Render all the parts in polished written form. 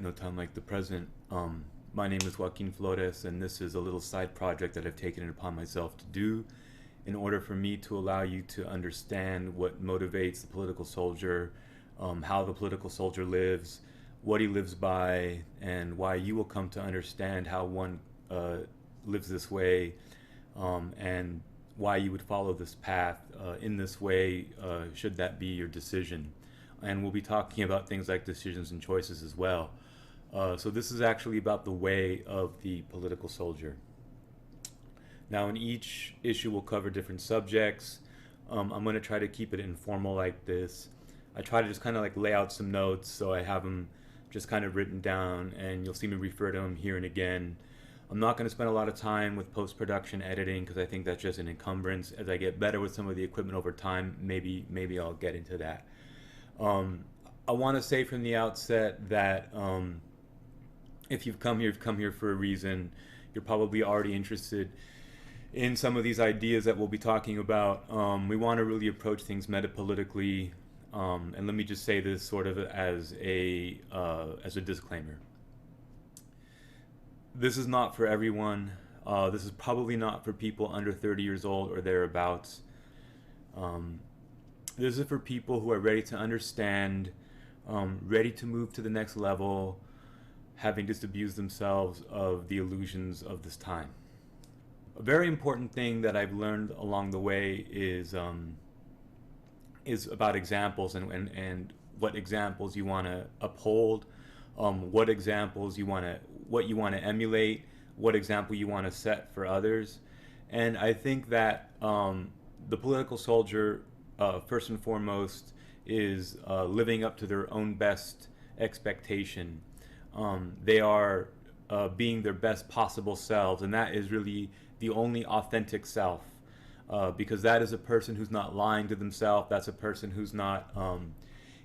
right, no time like the present. My name is Joaquin Flores, and this is a little side project that I've taken it upon myself to do in order for me to allow you to understand what motivates the political soldier, how the political soldier lives, what he lives by, and why you will come to understand how one lives this way, and why you would follow this path in this way, should that be your decision. And we'll be talking about things like decisions and choices as well. So this is actually about the way of the political soldier. Now, in each issue, we'll cover different subjects. I'm going to try to keep it informal like this. I try to just kind of like lay out some notes, so I have them just kind of written down, and you'll see me refer to them here and again. I'm not going to spend a lot of time with post-production editing because I think that's just an encumbrance. As I get better with some of the equipment over time, maybe I'll get into that. I want to say from the outset that if you've come here for a reason. You're probably already interested in some of these ideas that we'll be talking about. We want to really approach things metapolitically, and let me just say this sort of as a disclaimer. This is not for everyone. This is probably not for people under 30 years old or thereabouts. This is for people who are ready to understand, ready to move to the next level, having disabused themselves of the illusions of this time. A very important thing that I've learned along the way is about examples and what examples you want to uphold, what examples what you want to emulate, what example you want to set for others. And I think that the political soldier, first and foremost, is living up to their own best expectation. They are being their best possible selves, and that is really the only authentic self, because that is a person who's not lying to themselves. That's a person who's not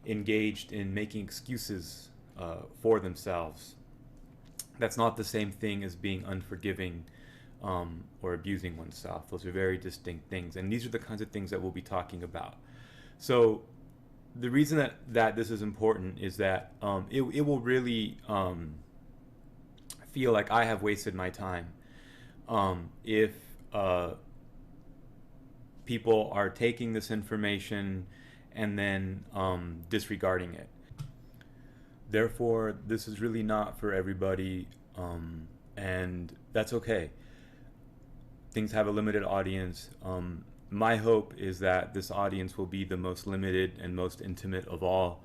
engaged in making excuses for themselves. That's not the same thing as being unforgiving or abusing oneself. Those are very distinct things, and these are the kinds of things that we'll be talking about. So the reason that this is important is that it will really feel like I have wasted my time if people are taking this information and then disregarding it. Therefore, this is really not for everybody, and that's okay. Things have a limited audience. My hope is that this audience will be the most limited and most intimate of all.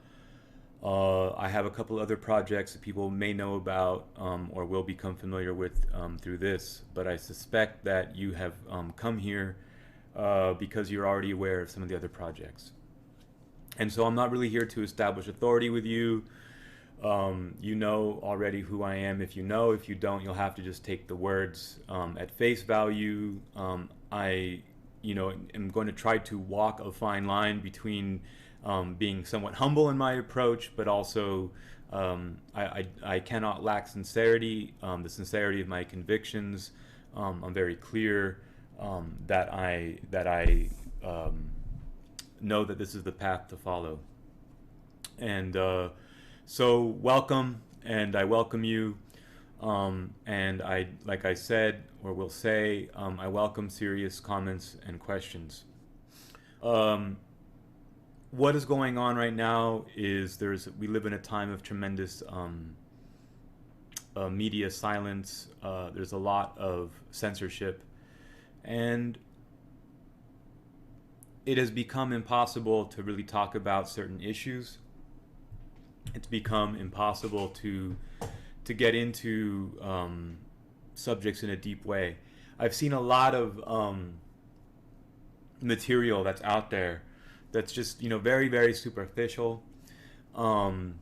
I have a couple other projects that people may know about or will become familiar with through this, but I suspect that you have come here because you're already aware of some of the other projects. And so I'm not really here to establish authority with you. You know already who I am. If you know, if you don't, you'll have to just take the words at face value. I am going to try to walk a fine line between being somewhat humble in my approach, but also I cannot lack sincerity, the sincerity of my convictions. I'm very clear that I know that this is the path to follow. And so welcome, and I welcome you. And I, like I said, or will say, I welcome serious comments and questions. What is going on right now is we live in a time of tremendous media silence. There's a lot of censorship, and it has become impossible to really talk about certain issues. It's become impossible to get into subjects in a deep way. I've seen a lot of material that's out there that's just very, very superficial, and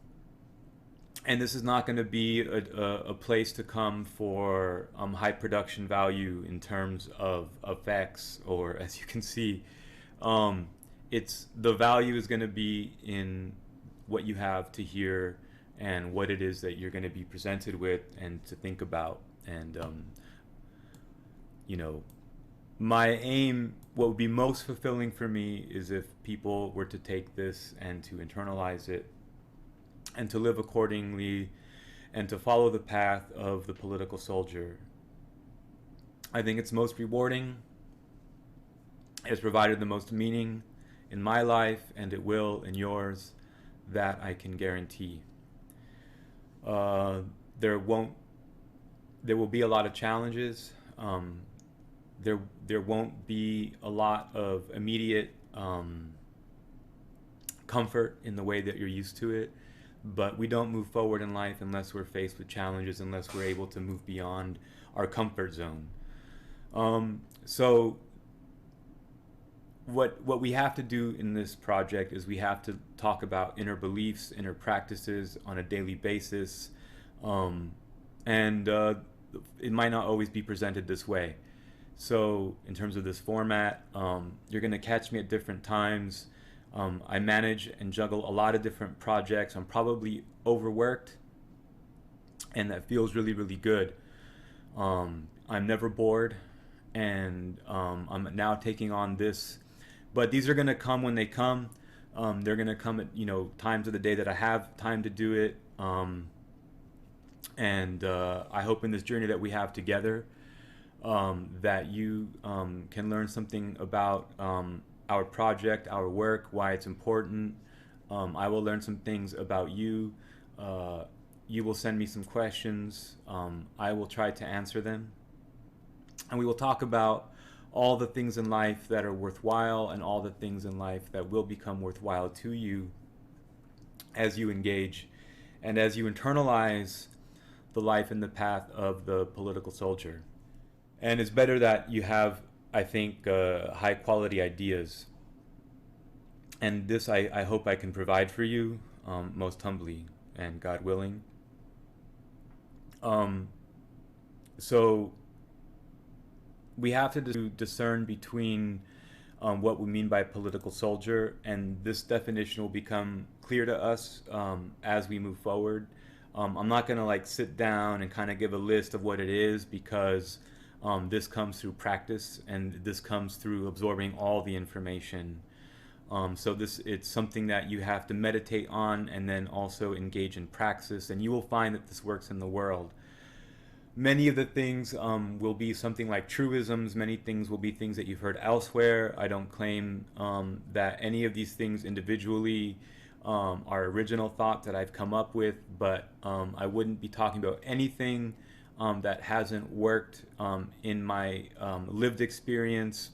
this is not going to be a place to come for high production value in terms of effects, or as you can see, the value is going to be in what you have to hear and what it is that you're going to be presented with and to think about. And my aim, what would be most fulfilling for me, is if people were to take this and to internalize it and to live accordingly, and to follow the path of the political soldier. I think it's most rewarding. It's provided the most meaning in my life, and it will in yours. That I can guarantee. Uh, there won't. There will be a lot of challenges. There won't be a lot of immediate comfort in the way that you're used to it. But we don't move forward in life unless we're faced with challenges, unless we're able to move beyond our comfort zone. So what we have to do in this project is we have to talk about inner beliefs, inner practices on a daily basis, and it might not always be presented this way. So in terms of this format, you're going to catch me at different times. I manage and juggle a lot of different projects. I'm probably overworked, and that feels really, really good. I'm never bored, and I'm now taking on this. But these are going to come when they come. They're going to come at times of the day that I have time to do it. And I hope in this journey that we have together, that you can learn something about our project, our work, why it's important. I will learn some things about you. You will send me some questions. I will try to answer them. And we will talk about all the things in life that are worthwhile and all the things in life that will become worthwhile to you as you engage and as you internalize the life and the path of the political soldier. And it's better that you have, I think, high quality ideas. And this I hope I can provide for you, most humbly and God willing. So we have to discern between what we mean by political soldier, and this definition will become clear to us as we move forward. I'm not going to sit down and kind of give a list of what it is, because this comes through practice, and this comes through absorbing all the information. So it's something that you have to meditate on and then also engage in praxis, and you will find that this works in the world. Many of the things will be something like truisms. Many things will be things that you've heard elsewhere. I don't claim that any of these things individually are original thoughts that I've come up with, but I wouldn't be talking about anything that hasn't worked in my lived experience.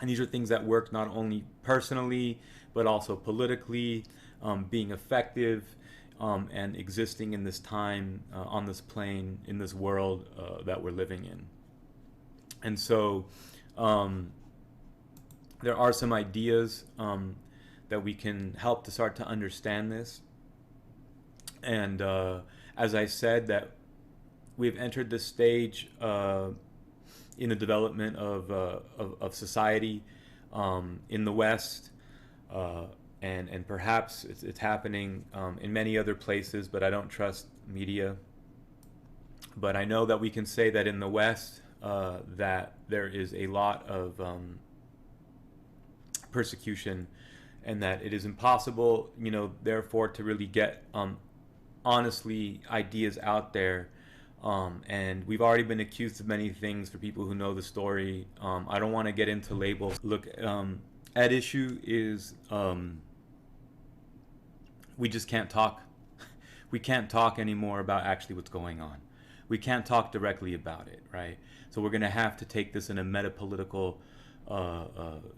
And these are things that work not only personally, but also politically, being effective, and existing in this time, on this plane, in this world that we're living in. And so there are some ideas that we can help to start to understand this. And as I said, that we've entered this stage in the development of society in the West, and perhaps it's happening in many other places, but I don't trust media. But I know that we can say that in the West that there is a lot of persecution, and that it is impossible, therefore, to really get honestly ideas out there. And we've already been accused of many things for people who know the story. I don't want to get into labels. Look, at issue is we just can't talk. We can't talk anymore about actually what's going on. We can't talk directly about it, right? So we're going to have to take this in a metapolitical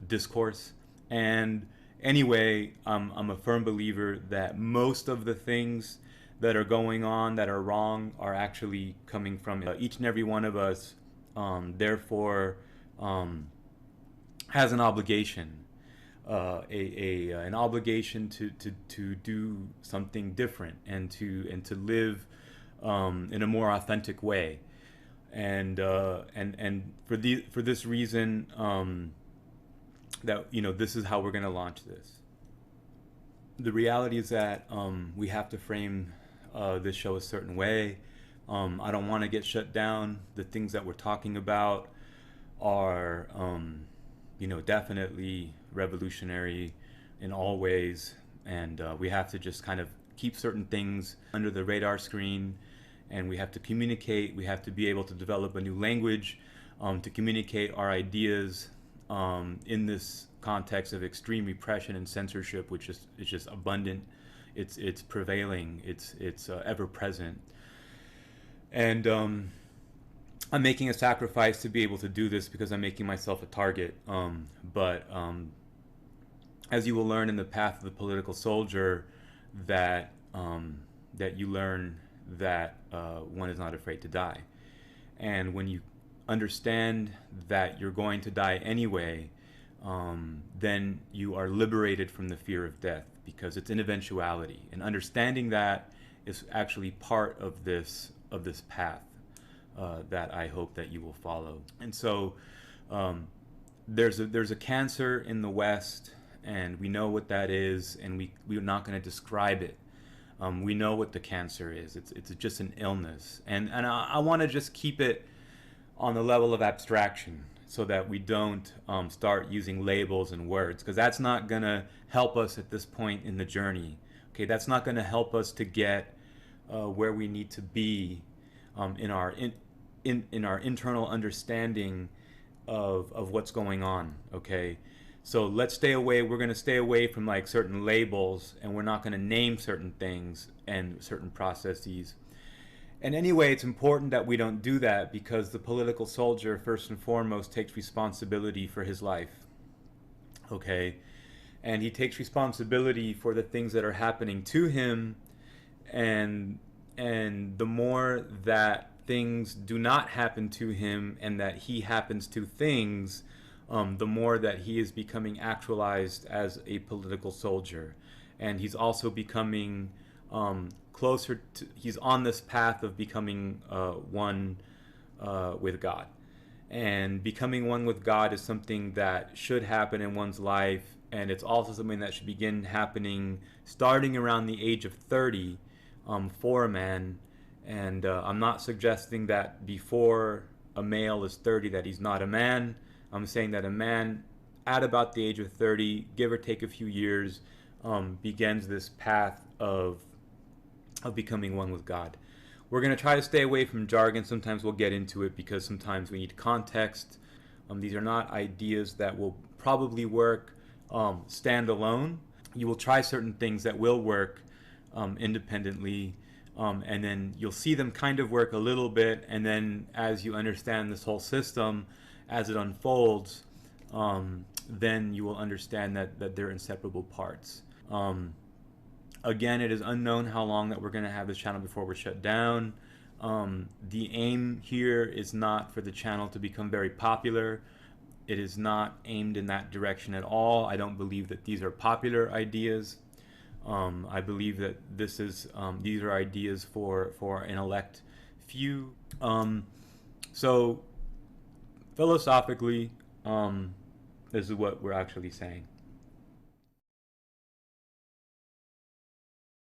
discourse. And anyway, I'm a firm believer that most of the things that are going on that are wrong are actually coming from each and every one of us. Therefore, has an obligation. An obligation to do something different, and to live in a more authentic way, and for this reason, that this is how we're going to launch this. The reality is that we have to frame this show a certain way. I don't want to get shut down. The things that we're talking about are definitely revolutionary in all ways, and we have to just kind of keep certain things under the radar screen, and we have to communicate. We have to be able to develop a new language to communicate our ideas in this context of extreme repression and censorship, which is just abundant. It's prevailing. It's ever present. And I'm making a sacrifice to be able to do this because I'm making myself a target. But as you will learn in the path of the political soldier, that you learn that one is not afraid to die. And when you understand that you're going to die anyway, then you are liberated from the fear of death, because it's an eventuality. And understanding that is actually part of this path that I hope that you will follow. And so there's a cancer in the West, and we know what that is, and we're not going to describe it. We know what the cancer is. It's just an illness, and I want to just keep it on the level of abstraction, so that we don't start using labels and words, because that's not going to help us at this point in the journey. Okay, that's not going to help us to get where we need to be in our internal understanding of what's going on. Okay, so let's stay away. We're going to stay away from like certain labels, and we're not going to name certain things and certain processes. And anyway, it's important that we don't do that, because the political soldier, first and foremost, takes responsibility for his life. Okay? And he takes responsibility for the things that are happening to him, and the more that things do not happen to him and that he happens to things, the more that he is becoming actualized as a political soldier. And he's also becoming closer to, he's on this path of becoming one with God. And becoming one with God is something that should happen in one's life, and it's also something that should begin happening starting around the age of 30 for a man. And I'm not suggesting that before a male is 30 that he's not a man. I'm saying that a man at about the age of 30, give or take a few years, begins this path of becoming one with God. We're going to try to stay away from jargon. Sometimes we'll get into it because sometimes we need context. These are not ideas that will probably work stand alone. You will try certain things that will work independently, and then you'll see them kind of work a little bit, and then as you understand this whole system, as it unfolds, then you will understand that they're inseparable parts. Again, it is unknown how long that we're going to have this channel before we're shut down. The aim here is not for the channel to become very popular. It is not aimed in that direction at all. I don't believe that these are popular ideas. I believe that these are ideas for an elect few. So philosophically, this is what we're actually saying.